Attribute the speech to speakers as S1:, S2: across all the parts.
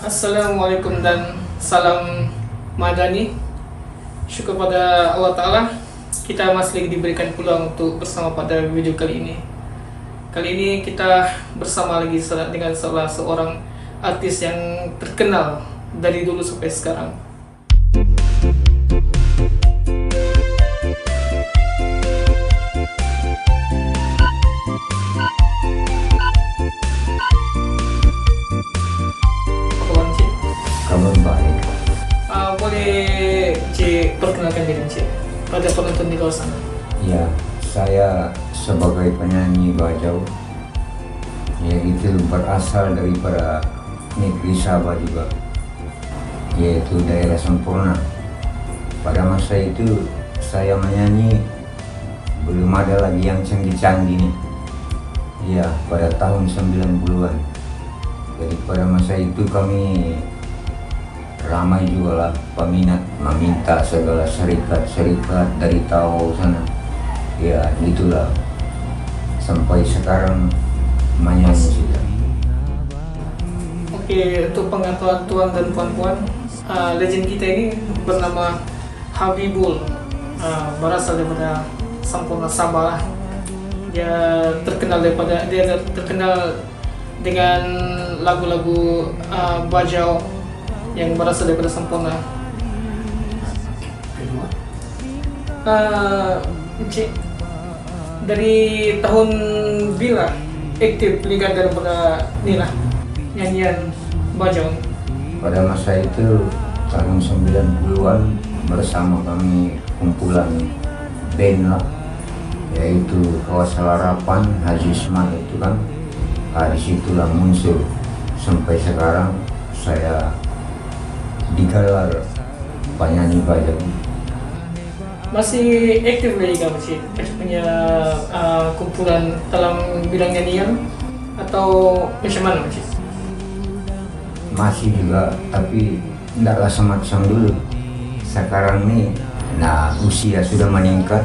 S1: Assalamualaikum dan salam madani. Syukur pada Allah Ta'ala, kita masih lagi diberikan peluang untuk bersama pada video kali ini. Kali ini kita bersama lagi dengan salah seorang artis yang terkenal dari dulu sampai sekarang.
S2: Kabar baik.
S1: Boleh Cik perkenalkan diri Cik pada penonton di luar sana?
S2: Ya, saya sebagai penyanyi bajau, yaitu berasal daripada negeri Sabah juga, yaitu daerah Sempurna. Pada masa itu saya menyanyi belum ada lagi yang canggih-canggih nih. Ya, pada tahun 90-an. Jadi pada masa itu kami ramai juga lah peminat meminta segala serikat dari tahu sana. Ya itulah sampai sekarang menyanyi sudah.
S1: Oke, untuk pengetahuan tuan dan puan-puan, legend kita ini bernama Habibul, berasal daripada Sempurna Sabah. Dia terkenal dengan lagu-lagu bajau yang berasal daripada Sempurna. Cik, dari tahun bila aktif liga daripada nyanyian bajau?
S2: Pada masa itu tahun 90-an bersama kami kumpulan band lah, yaitu Kawasalarapan Haji Isman itu kan. Disitulah muncul sampai sekarang saya digelar penyanyi bajau.
S1: Masih aktif lagi kamu sih punya kumpulan dalam bidang nyanyian atau macam mana sih?
S2: Masih juga, tapi tidaklah semacam dulu. Sekarang nih, usia sudah meningkat.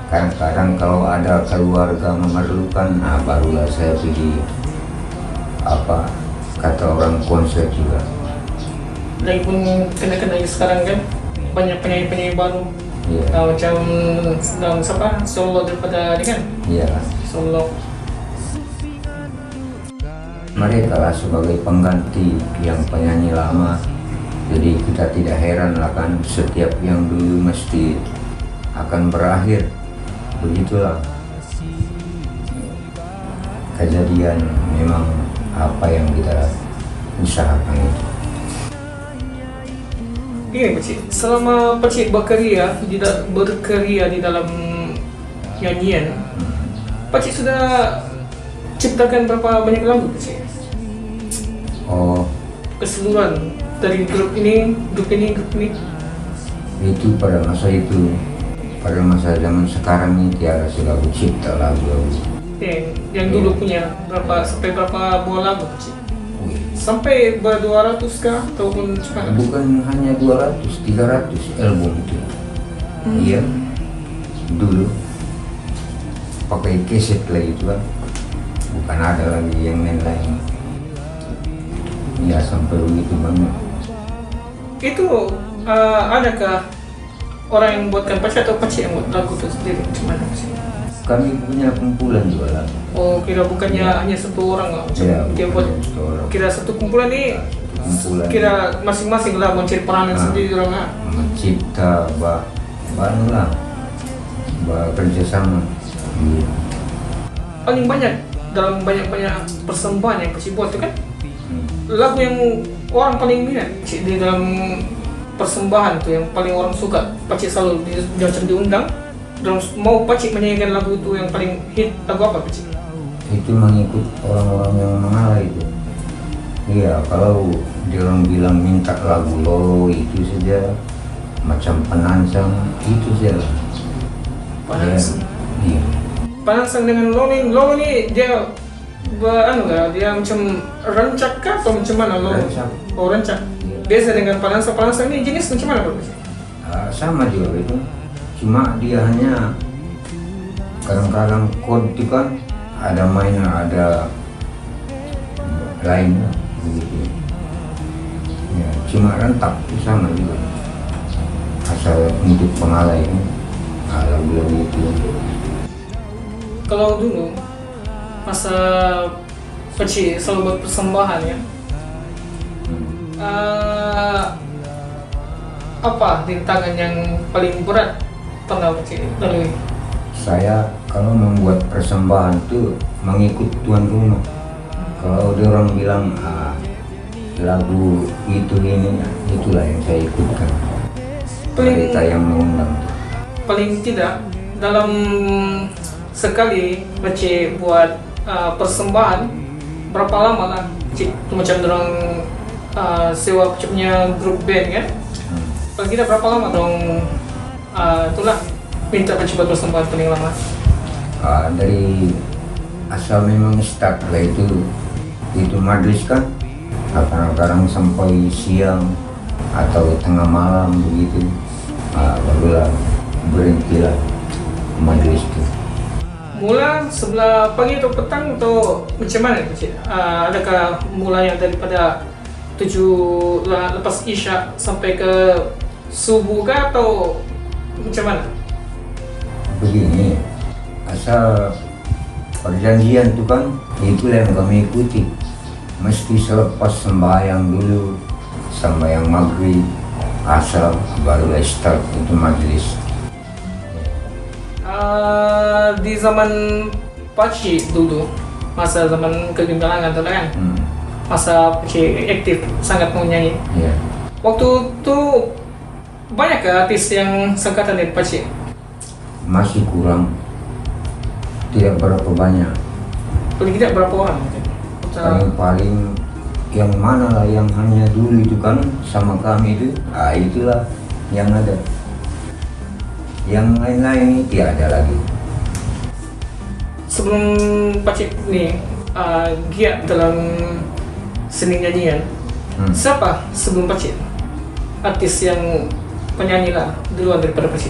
S2: Kadang-kadang kalau ada keluarga memerlukan, barulah saya pergi kata orang konser juga.
S1: Lagipun kena sekarang kan banyak penyanyi baru.
S2: Yeah.
S1: Macam sedang solo daripada ini kan?
S2: Iya.
S1: Solo.
S2: Mereka lah sebagai pengganti yang penyanyi lama. Jadi kita tidak heran lah kan, setiap yang dulu mesti akan berakhir. Begitulah kejadian, memang apa yang kita usahakan itu.
S1: Iya, Pakcik. Selama Pakcik berkarya di dalam nyanyian, Pakcik sudah ciptakan berapa banyak lagu, Pakcik?
S2: Oh,
S1: Keseluruhan dari grup ini.
S2: itu pada masa itu. Pada masa zaman sekarang ini tiada lagu cipta lagu.
S1: Yang dulu punya sampai berapa buah lagu, Pakcik? Sampai ber-200 kah ataupun cepat?
S2: Bukan hanya 200, 300 album itu. Iya, dulu pakai keset lagi itu kan, bukan ada lagi yang lain. Ya sampai begitu banget.
S1: Itu adakah orang yang buatkan Pakcik atau Pakcik yang buat lagu itu sendiri? Macam mana sih?
S2: Kami punya kumpulan juga lah.
S1: Oh, kira bukannya hanya satu orang lah?
S2: Ya,
S1: Dia buat kira satu kumpulan ini, kira masing-masing lah mencari peranan sendiri orang lah.
S2: Mencipta, baru lah, kerjasama.
S1: Paling banyak dalam banyak persembahan yang Pakcik buat tu kan, lagu yang orang paling minat di dalam persembahan tu, yang paling orang suka, Pakcik selalu macam diundang dan mau Pakcik menyanyikan lagu itu yang paling hit, lagu apa Pakcik?
S2: Itu mengikut orang-orang yang mengalah itu. Iya, kalau dia orang bilang minta lagu Lolo itu saja, macam Penansang itu saja.
S1: Penansang.
S2: Iya.
S1: Penansang dengan Lolo ni dia dia macam rancak kah atau macam mana Lolo?
S2: Rancak.
S1: Oh, rancak.
S2: Iya.
S1: Biasa dengan Penansang ni jenis macam mana Pakcik?
S2: Sama juga itu. Cuma dia hanya kadang-kadang chord itu kan ada minor, ada lainnya begitu. Ya, cuma rentak itu sama juga. Asal untuk pengalai ini, lagu-lagu itu.
S1: Kalau dulu masa Paci selalu buat persembahan ya. Apa rintangan yang paling berat pernah Paci lalui?
S2: Saya kalau membuat persembahan tuh mengikut tuan rumah. Kalau dia orang bilang lagu itu ini, itulah yang saya ikutkan. Cerita yang mengundang.
S1: Paling tidak dalam sekali Paci buat persembahan berapa lama lah Cik? Macam dorang sewa punya grup band kan? Paling tidak berapa lama dong itulah minta Paci buat persembahan paling lama?
S2: Dari asal memang start lah itu majlis kan, kadang-kadang sampai siang atau tengah malam begitu, barulah berhentilah majlis itu.
S1: Mula sebelah pagi atau petang atau macam mana Cik? Adakah mulanya daripada 7 lepas isya sampai ke subuh kah atau macam mana?
S2: Begini, asal perjanjian itu kan itulah yang kami ikuti. Mesti selepas sembahyang dulu, sembahyang maghrib, asal barulah start itu majlis.
S1: Di zaman Paci dulu, masa zaman kegemilangan tu kan, masa Paci aktif sangat mau nyanyi.
S2: Ya.
S1: Waktu tu banyak ke artis yang sangkatan dari Paci?
S2: Masih kurang, tidak berapa banyak.
S1: Paling tidak berapa orang?
S2: Paling yang mana lah yang hanya dulu itu kan sama kami itu, itulah yang ada. Yang lain-lain tidak ada lagi.
S1: Sebelum Paci ni giat dalam seni nyanyian, siapa sebelum Paci? Artis yang penyanyi lah duluan daripada Paci?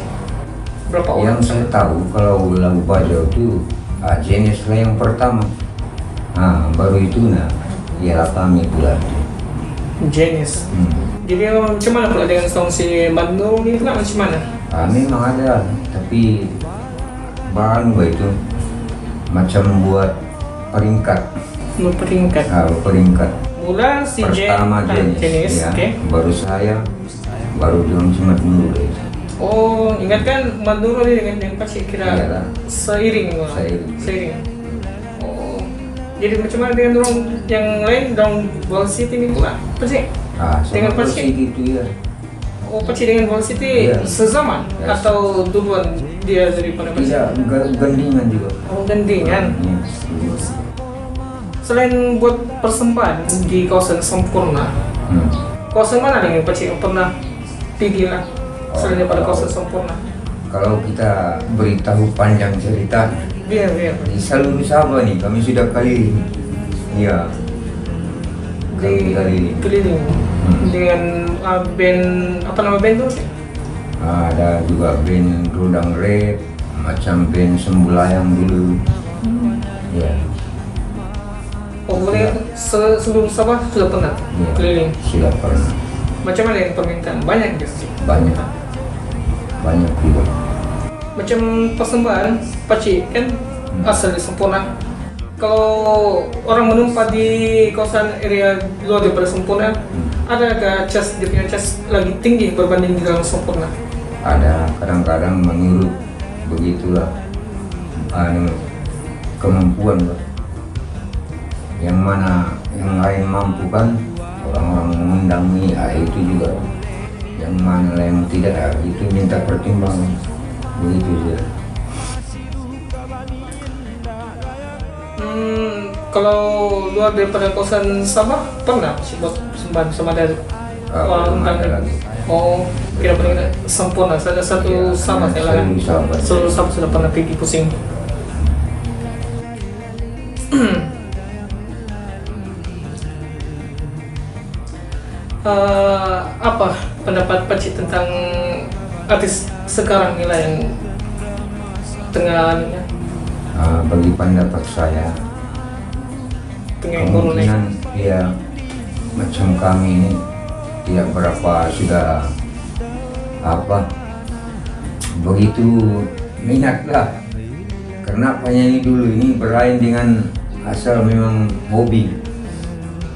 S1: Berapa orang?
S2: Yang saya tahu kalau lagu Bajau itu jenis lah yang pertama. Baru itu ialah kami pula.
S1: Jenis. Jadi macam mana pula dengan song si Bandung ni pula macam mana?
S2: Memang ada, tapi bahan itu macam buat peringkat.
S1: Peringkat.
S2: Peringkat.
S1: Mula si
S2: pertama jenis, ya,
S1: okay.
S2: Baru saya, baru Jong Cimat Nurul.
S1: Oh, ingat kan Maduro ni dengan Paci kira
S2: Iyalah.
S1: seiring.
S2: Seiring.
S1: Oh, jadi macam mana dengan orang yang lain dong Ball City ni pula Paci? Dengan
S2: Sama
S1: Paci?
S2: gitu ya.
S1: Oh, Paci dengan Ball City
S2: Iya.
S1: sezaman
S2: Yes.
S1: atau duluan dia daripada Paci?
S2: Tidak, gandingan juga.
S1: Oh, gandingan.
S2: Yes.
S1: Selain buat persembahan di kawasan Sempurna, kawasan mana dengan Paci yang pernah pergi lah selain daripada kawasan Sempurna?
S2: Kalau kita beritahu panjang cerita,
S1: Biar.
S2: di seluruh Sabah nih kami sudah keliling. Iya. Kami keliling.
S1: Keliling dengan band, apa nama band tu?
S2: Ada juga band Rudang Rap, macam band Sembulayang dulu. Ya.
S1: Oh, boleh seluruh Sabah sudah pernah
S2: Iya.
S1: keliling.
S2: Sudah pernah.
S1: Macam mana yang permintaan? Banyak ke sih?
S2: Banyak juga.
S1: Macam persembahan Paci kan asal di Sempurna. Kalau orang menumpah di kawasan area luar daripada Sempurna, adakah dia punya cas lagi tinggi berbanding di dalam Sempurna?
S2: Ada, kadang-kadang menurut begitulah kemampuan lah. Yang mana yang lain mampu kan, orang-orang mengundang ini, itu juga. Yang mana yang tidak, itu minta pertimbangan. Begitu saja.
S1: Kalau luar daripada kawasan Sabah pernah sih buat persembahan sama dari
S2: Belum ada lagi.
S1: Oh, kira paling Sempurna. Ada satu
S2: Ya,
S1: Sabah saya lah kan.
S2: Sabah.
S1: Seluruh Sabah sudah pernah pergi pusing. Apa pendapat Paci tentang artis sekarang ni lah yang tengah
S2: Bagi pendapat saya,
S1: tengah turun ni?
S2: kemungkinan ya macam kami ini tidak berapa sudah apa begitu minat lah, karena penyanyi dulu ini berlain dengan asal memang hobi.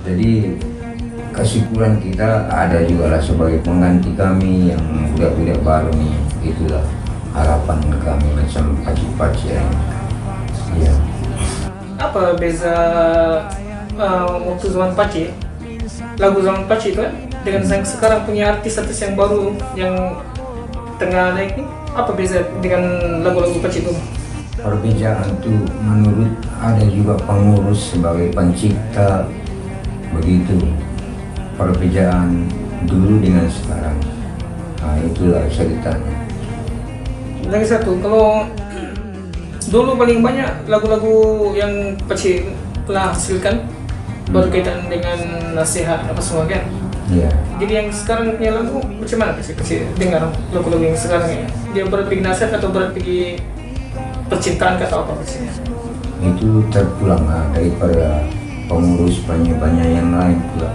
S2: Jadi kesyukuran kita ada juga lah sebagai pengganti kami yang budak-budak baru nih, itulah harapan kami macam paci-paci ya.
S1: Apa beza waktu zaman Paci, lagu zaman Paci itu kan, dengan yang sekarang punya artis-artis yang baru yang tengah naik nih, apa beza dengan lagu-lagu Paci itu?
S2: Perbedaan itu menurut ada juga pengurus sebagai pencipta, begitu perbedaan dulu dengan sekarang. Nah itulah ceritanya.
S1: Lagi satu, kalau dulu paling banyak lagu-lagu yang Paci telah hasilkan berkaitan dengan nasihat apa semua kan.
S2: Iya.
S1: Jadi yang sekarang punya lagu macam mana Paci dengar lagu-lagu yang sekarang ini? Dia berat pergi nasihat atau berat pergi percintaan atau apa Paci?
S2: Itu terpulang daripada pengurus banyak yang lain pula.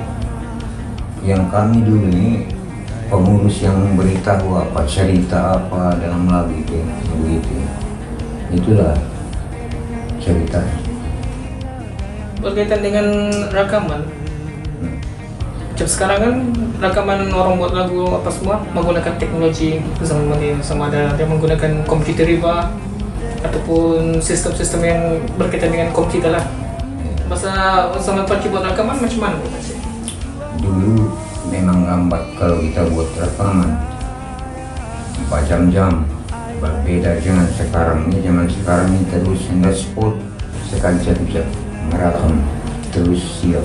S2: Yang kami dulu ini pengurus yang memberitahu apa cerita apa dalam lagu itu begitu. Itulah ceritanya.
S1: Berkaitan dengan rakaman, macam sekarang kan rakaman orang buat lagu apa semua menggunakan teknologi zaman modern, sama ada yang menggunakan komputer riba ataupun sistem-sistem yang berkaitan dengan komputer lah. Masa zaman Paci buat rakaman macam mana Paci?
S2: Dulu memang lambat kalau kita buat rekaman 4 jam-jam, berbeda dengan sekarang ini. Zaman sekarang ini terus on spot, sekali cepat merekam terus siap.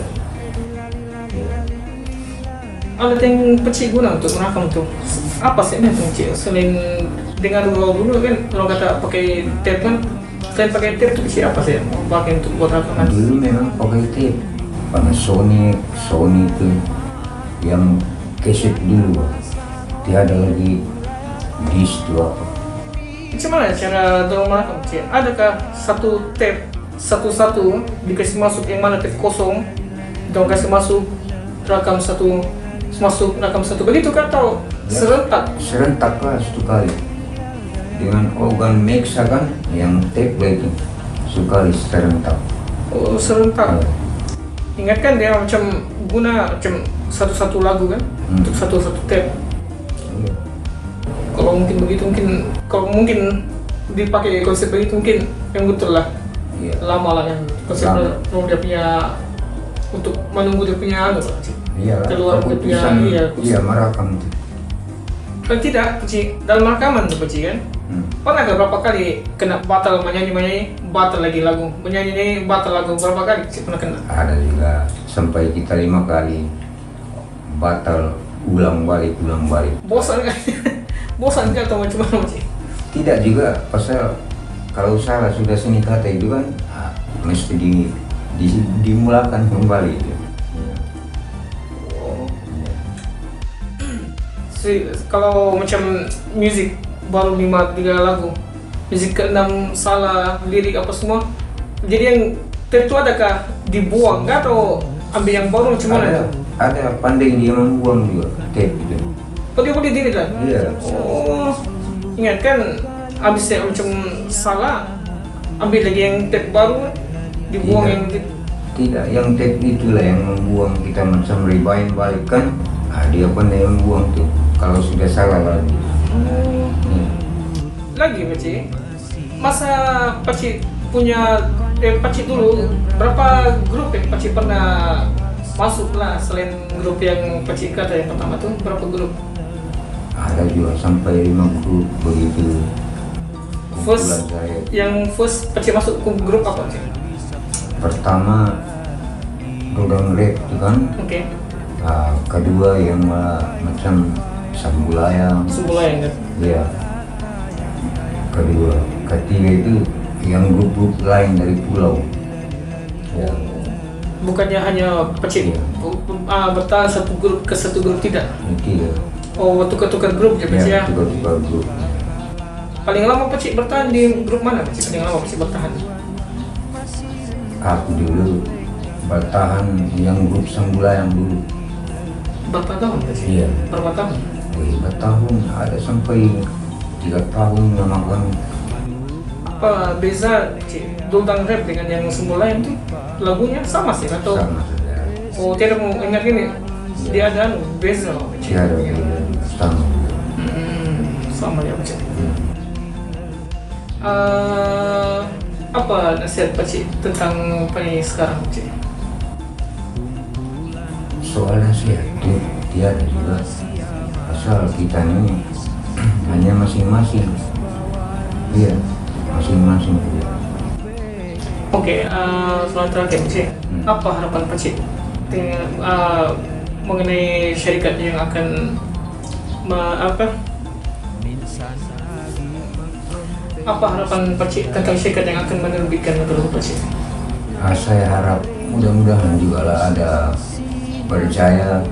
S1: Alat yang Paci guna untuk merekam itu apa sih yang Paci? Selain dengan dulu kan kalau kata pakai tape kan, selain pakai tape itu Paci apa sih yang pakai untuk buat rekaman?
S2: Dulu memang pakai tape, Panasonic, Sony itu yang kaset dulu, tiada lagi disc itu apa.
S1: Macam mana cara dalam merekam Paci? Adakah satu tape satu-satu dikasih masuk yang mana tape kosong, atau kasih masuk rekam satu masuk rekam satu begitu kan, atau serentak?
S2: Serentak lah satu kali dengan organ mixer kan yang tape itu sekali serentak.
S1: Oh, serentak. Ingat kan dia macam guna macam satu-satu lagu kan untuk satu-satu tape. Kalau mungkin begitu, kalau mungkin dipakai konsep begitu mungkin yang betul lah.
S2: Iya.
S1: Lama lah kan konsep dia punya untuk menunggu dia punya
S2: Iya,
S1: keluar dia punya
S2: iya merekam itu.
S1: Kan tidak Paci dalam rekaman tuh Paci kan. Pernah gak berapa kali kena batal menyanyi batal lagi lagu, menyanyi batal lagu berapa kali Paci pernah kena?
S2: Ada juga sampai kita 5 kali batal, ulang balik.
S1: Bosan kan? Bosan kan atau macam mana Paci?
S2: Tidak juga, pasal kalau salah sudah seni kata itu kan mesti dimulakan kembali.
S1: Kalau macam musik baru 3 lagu, musik ke-6 salah, lirik apa semua, jadi yang itu adakah dibuang nggak atau ambil yang baru macam mana itu?
S2: Ada pandai dia membuang juga tape itu.
S1: Oh dia boleh diri kan?
S2: Iya.
S1: Oh, ingat kan habis yang macam salah, ambil lagi yang tape baru, dibuang yang
S2: tidak, yang tape itulah yang membuang, kita macam rewind balik kan. Dia pandai membuang tuh kalau sudah salah lagi.
S1: Lagi Paci, masa Paci punya Paci dulu berapa grup yang Paci pernah masuk lah selain grup yang Paci kata yang pertama tuh, berapa grup?
S2: Ada juga sampai 5 grup begitu.
S1: Yang first Paci masuk ke grup apa sih?
S2: Pertama Rodang Rap itu kan.
S1: Oke.
S2: Kedua yang macam Sambulayang
S1: kan?
S2: Iya. Kedua, ketiga itu yang grup-grup lain dari pulau. Ya.
S1: Bukannya hanya Paci bertahan satu grup ke satu grup, tidak?
S2: Tidak.
S1: Oh, tukar-tukar grup ya Paci ya?
S2: Tukar-tukar grup.
S1: Paling lama Paci bertahan di grup mana Paci? Paling lama Paci bertahan?
S2: Aku dulu bertahan yang grup Sambulayang dulu.
S1: Berapa tahun Pakcik?
S2: Iya.
S1: Berapa tahun?
S2: 5 tahun, ada sampai 3 tahun memang kan.
S1: Apa beza Pakcik Dodang Rap dengan yang semula itu lagunya sama sih atau?
S2: Sama saja.
S1: Oh tidak mau ingat ini dia ada beza Pakcik.
S2: Tiada sama.
S1: Sama ya Pakcik. Apa nasihat Pakcik tentang penyanyi sekarang Pakcik?
S2: Soal nasihat itu tiada juga. Asal kita ini hanya masing-masing. Iya, masing-masing.
S1: Oke, soal terakhir Pakcik, apa harapan Pakcik dengan mengenai syarikat yang akan apa harapan Pakcik tentang syarikat yang akan menerbitkan novel Pakcik?
S2: Saya harap mudah-mudahan juga lah ada percaya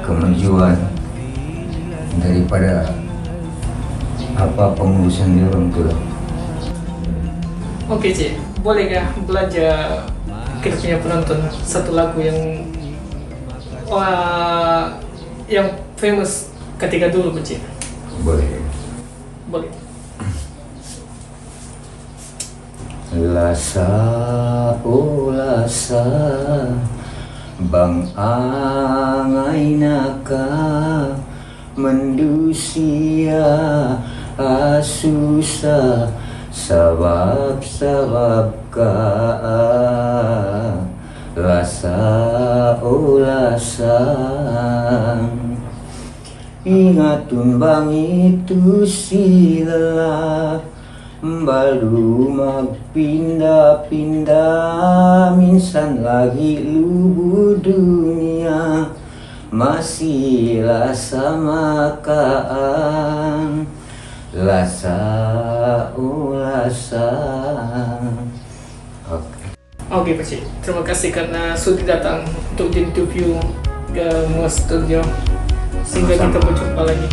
S2: kemajuan daripada pengurusan di orang tua.
S1: Oke Cik, bolehkah belajar kita punya penonton satu lagu yang famous ketika dulu Cik?
S2: Boleh.
S1: Boleh.
S2: Lasa oh lasa bang angai naka mendusia asusa sabab ka lasa oh lasa ingatun bang itu sila baru magpindah-pindah minsan lagi lubu dunia masih sama kaan lasa ulasa.
S1: Oke Pakcik, terima kasih karena sudah datang untuk di interview ke Mas Studio sehingga kita berjumpa lagi.